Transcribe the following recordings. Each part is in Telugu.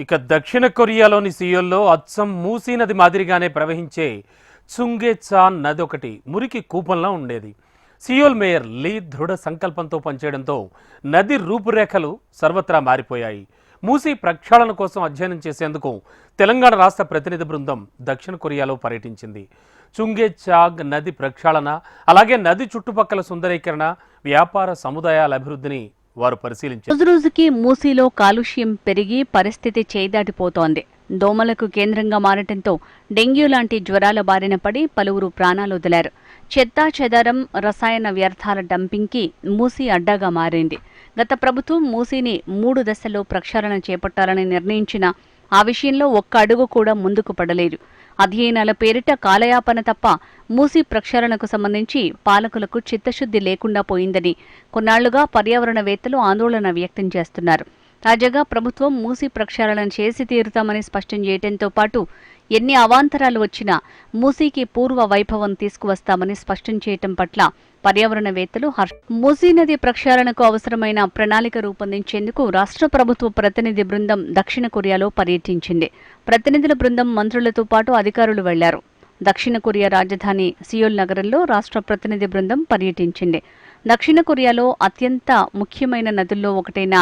ఇక దక్షిణ కొరియాలోని సియోల్లో అచ్చం మూసీ నది మాదిరిగానే ప్రవహించే చుంగేచాన్ నది ఒకటి మురికి కూపంలా ఉండేది. సియోల్ మేయర్ లీ దృఢ సంకల్పంతో పనిచేయడంతో నది రూపురేఖలు సర్వత్రా మారిపోయాయి. మూసీ ప్రక్షాళన కోసం అధ్యయనం చేసేందుకు తెలంగాణ రాష్ట్ర ప్రతినిధి బృందం దక్షిణ కొరియాలో పర్యటించింది. చుంగేచాగ్ నది ప్రక్షాళన, అలాగే నది చుట్టుపక్కల సుందరీకరణ, వ్యాపార సముదాయాల అభివృద్ధిని వారు పరిశీలించారు. రోజురోజుకి మూసీలో కాలుష్యం పెరిగి పరిస్థితి చేదాటిపోతోంది. దోమలకు కేంద్రంగా మారటంతో డెంగ్యూ లాంటి జ్వరాల బారిన పడి పలువురు ప్రాణాలు వదిలారు. చెత్తా చెదారం, రసాయన వ్యర్థాల డంపింగ్కి మూసీ అడ్డాగా మారింది. గత ప్రభుత్వం మూసీని 3 దశల్లో ప్రక్షాళన చేపట్టాలని నిర్ణయించిన ఆ విషయంలో ఒక్క అడుగు కూడా ముందుకు పడలేదు. అధ్యయనాల పేరిట కాలయాపన తప్ప మూసీ ప్రక్షాళనకు సంబంధించి పాలకులకు చిత్తశుద్ధి లేకుండా పోయిందని కొన్నాళ్లుగా పర్యావరణవేత్తలు ఆందోళన వ్యక్తం చేస్తున్నారు. తాజాగా ప్రభుత్వం మూసీ ప్రక్షాళన చేసి తీరుతామని స్పష్టం చేయడంతో పాటు ఎన్ని అవాంతరాలు వచ్చినా మూసీకి పూర్వ వైభవం తీసుకువస్తామని స్పష్టం చేయటం పట్ల పర్యావరణవేత్తలు మూసీ నది ప్రక్షాళనకు అవసరమైన ప్రణాళిక రూపొందించేందుకు రాష్ట్ర ప్రభుత్వ ప్రతినిధి బృందం దక్షిణ కొరియాలో పర్యటించింది. ప్రతినిధుల బృందం మంత్రులతో పాటు అధికారులు వెళ్లారు. దక్షిణ కొరియా రాజధాని సియోల్ నగరంలో రాష్ట్ర ప్రతినిధి బృందం పర్యటించింది. దక్షిణ కొరియాలో అత్యంత ముఖ్యమైన నదుల్లో ఒకటైన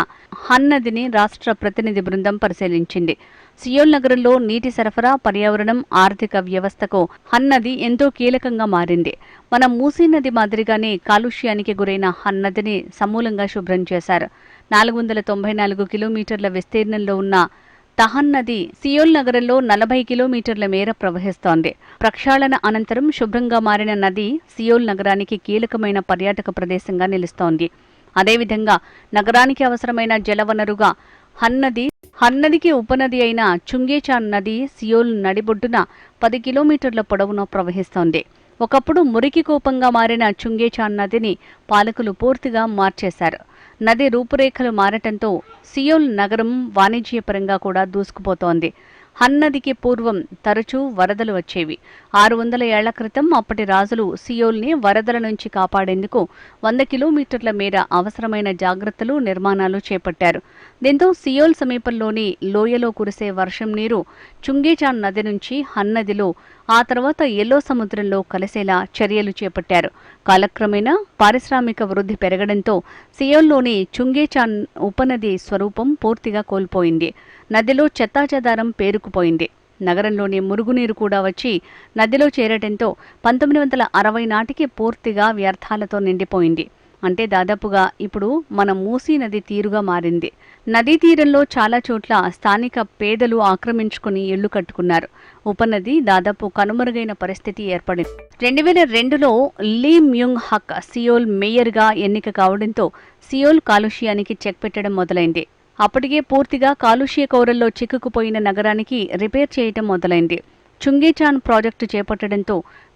హన్ నదిని రాష్ట్ర ప్రతినిధి బృందం పరిశీలించింది. సియోల్ నగరంలో నీటి సరఫరా, పర్యావరణం, ఆర్థిక వ్యవస్థకు హన్ నది ఎంతో కీలకంగా మారింది. మన మూసీ నది మాదిరిగానే కాలుష్యానికి గురైన హన్ నదిని సమూలంగా శుభ్రం చేశారు. 494 కిలోమీటర్ల విస్తీర్ణంలో ఉన్న తహన్ నది సియోల్ నగరంలో 40 కిలోమీటర్ల మేర ప్రవహిస్తోంది. ప్రక్షాళన అనంతరం శుభ్రంగా మారిన నది సియోల్ నగరానికి కీలకమైన పర్యాటక ప్రదేశంగా నిలుస్తోంది. అదేవిధంగా నగరానికి అవసరమైన జలవనరుగా హన్ నదికి ఉపనది అయిన చుంగేచాన్ నది సియోల్ నడిబొడ్డున 10 కిలోమీటర్ల పొడవున ప్రవహిస్తోంది. ఒకప్పుడు మురికి కూపంగా మారిన చుంగేచాన్ నదిని పాలకులు పూర్తిగా మార్చేశారు. నది రూపురేఖలు మారటంతో సియోల్ నగరం వాణిజ్యపరంగా కూడా దూసుకుపోతోంది. హన్ నదికి పూర్వం తరచూ వరదలు వచ్చేవి. 600 ఏళ్ల క్రితం అప్పటి రాజులు సియోల్ని వరదల నుంచి కాపాడేందుకు 100 కిలోమీటర్ల మేర అవసరమైన జాగ్రత్తలు, నిర్మాణాలు చేపట్టారు. దీంతో సియోల్ సమీపంలోని లోయలో కురిసే వర్షం నీరు చుంగేచాన్ నది నుంచి హన్ నదిలో, ఆ తర్వాత ఎల్లో సముద్రంలో కలిసేలా చర్యలు చేపట్టారు. కాలక్రమేణా పారిశ్రామిక వృద్ధి పెరగడంతో సియోల్లోని చుంగేచాన్ ఉపనది స్వరూపం పూర్తిగా కోల్పోయింది. నదిలో చెత్తాచెదారం పేరుకుపోయింది. నగరంలోని మురుగునీరు కూడా వచ్చి నదిలో చేరటంతో 1960 నాటికి పూర్తిగా వ్యర్థాలతో నిండిపోయింది. అంటే దాదాపుగా ఇప్పుడు మన మూసీ నది తీరుగా మారింది. నదీ తీరంలో చాలా చోట్ల స్థానిక పేదలు ఆక్రమించుకుని ఇళ్లు కట్టుకున్నారు. ఉపనది దాదాపు కనుమరుగైన పరిస్థితి ఏర్పడింది. 2002లో లీ మ్యూంగ్ హక్ సియోల్ మేయర్గా ఎన్నిక కావడంతో సియోల్ కాలుష్యానికి చెక్ పెట్టడం మొదలైంది. అప్పటికే పూర్తిగా కాలుష్య కౌరల్లో చిక్కుకుపోయిన నగరానికి రిపేర్ చేయటం మొదలైంది. చుంగేచాన్ ప్రాజెక్టు చేపట్టడంతో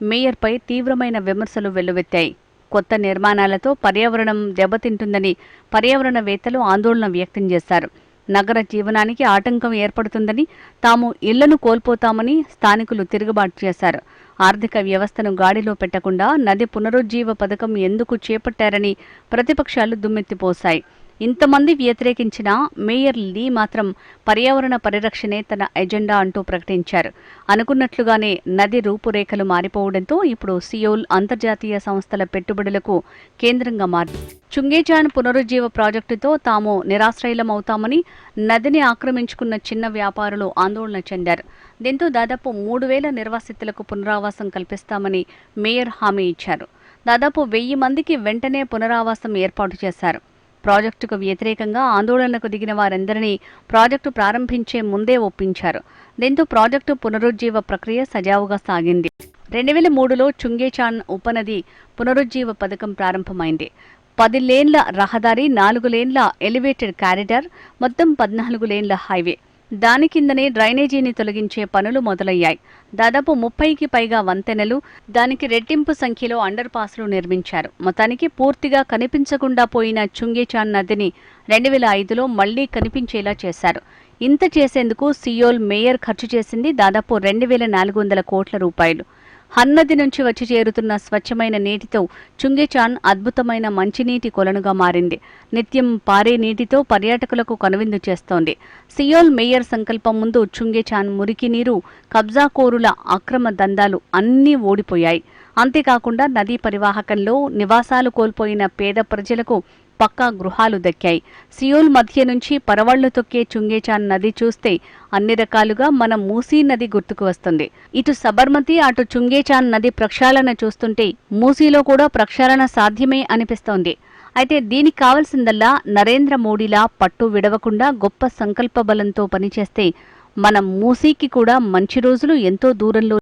మేయర్పై తీవ్రమైన విమర్శలు వెల్లువెత్తాయి. కొత్త నిర్మాణాలతో పర్యావరణం దెబ్బతింటుందని పర్యావరణవేత్తలు ఆందోళన వ్యక్తం చేశారు. నగర జీవనానికి ఆటంకం ఏర్పడుతుందని, తాము ఇళ్లను కోల్పోతామని స్థానికులు తిరుగుబాటు చేశారు. ఆర్థిక వ్యవస్థను గాడిలో పెట్టకుండా నది పునరుజ్జీవ పథకం ఎందుకు చేపట్టారని ప్రతిపక్షాలు దుమ్మెత్తిపోశాయి. ఇంతమంది వ్యతిరేకించినా మేయర్ లీ మాత్రం పర్యావరణ పరిరక్షణే తన ఎజెండా అంటూ ప్రకటించారు. అనుకున్నట్లుగానే నది రూపురేఖలు మారిపోవడంతో ఇప్పుడు సియోల్ అంతర్జాతీయ సంస్థల పెట్టుబడులకు కేంద్రంగా మారింది. చుంగేచాన్ పునరుజ్జీవ ప్రాజెక్టుతో తాము నిరాశ్రయులమవుతామని నదిని ఆక్రమించుకున్న చిన్న వ్యాపారులు ఆందోళన చెందారు. దీంతో దాదాపు 3000 నిర్వాసితులకు పునరావాసం కల్పిస్తామని మేయర్ హామీ ఇచ్చారు. దాదాపు 1000 మందికి వెంటనే పునరావాసం ఏర్పాటు చేశారు. ప్రాజెక్టుకు వ్యతిరేకంగా ఆందోళనకు దిగిన వారందరినీ ప్రాజెక్టు ప్రారంభించే ముందే ఒప్పించారు. దీంతో ప్రాజెక్టు పునరుజ్జీవ ప్రక్రియ సజావుగా సాగింది. 2003లో చుంగేచాన్ ఉపనది పునరుజ్జీవ పథకం ప్రారంభమైంది. 10 లేన్ల రహదారి, 4 లేన్ల ఎలివేటెడ్ కారిడార్, మొత్తం 14 లేన్ల హైవే. దాని కిందనే డ్రైనేజీని తొలగించే పనులు మొదలయ్యాయి. దాదాపు 30కి పైగా వంతెనలు, దానికి రెట్టింపు సంఖ్యలో అండర్ పాస్లు నిర్మించారు. మొత్తానికి పూర్తిగా కనిపించకుండా పోయిన చుంగేచాన్ నదిని 2005లో మళ్లీ కనిపించేలా చేశారు. ఇంత చేసేందుకు సియోల్ మేయర్ ఖర్చు చేసింది దాదాపు 2400 కోట్ల రూపాయలు. హన్నది నుంచి వచ్చి చేరుతున్న స్వచ్ఛమైన నీటితో చుంగేచాన్ అద్భుతమైన మంచినీటి కొలనుగా మారింది. నిత్యం పారే నీటితో పర్యాటకులకు కనువిందు చేస్తోంది. సియోల్ మేయర్ సంకల్పం ముందు చుంగేచాన్ మురికి నీరు, కబ్జాకోరుల అక్రమ దందాలు అన్నీ ఓడిపోయాయి. అంతేకాకుండా నదీ పరివాహకంలో నివాసాలు కోల్పోయిన పేద ప్రజలకు పక్కా గృహాలు దక్కాయి. సియోల్ మధ్య నుంచి పరవళ్లు తొక్కే చుంగేచాన్ నది చూస్తే అన్ని రకాలుగా మన మూసీ నది గుర్తుకు వస్తుంది. ఇటు సబర్మతి, అటు చుంగేచాన్ నది ప్రక్షాళన చూస్తుంటే మూసీలో కూడా ప్రక్షాళన సాధ్యమే అనిపిస్తోంది. అయితే దీనికి కావాల్సిందల్లా నరేంద్ర మోడీలా పట్టు విడవకుండా గొప్ప సంకల్ప బలంతో పనిచేస్తే మన మూసీకి కూడా మంచి రోజులు ఎంతో దూరంలో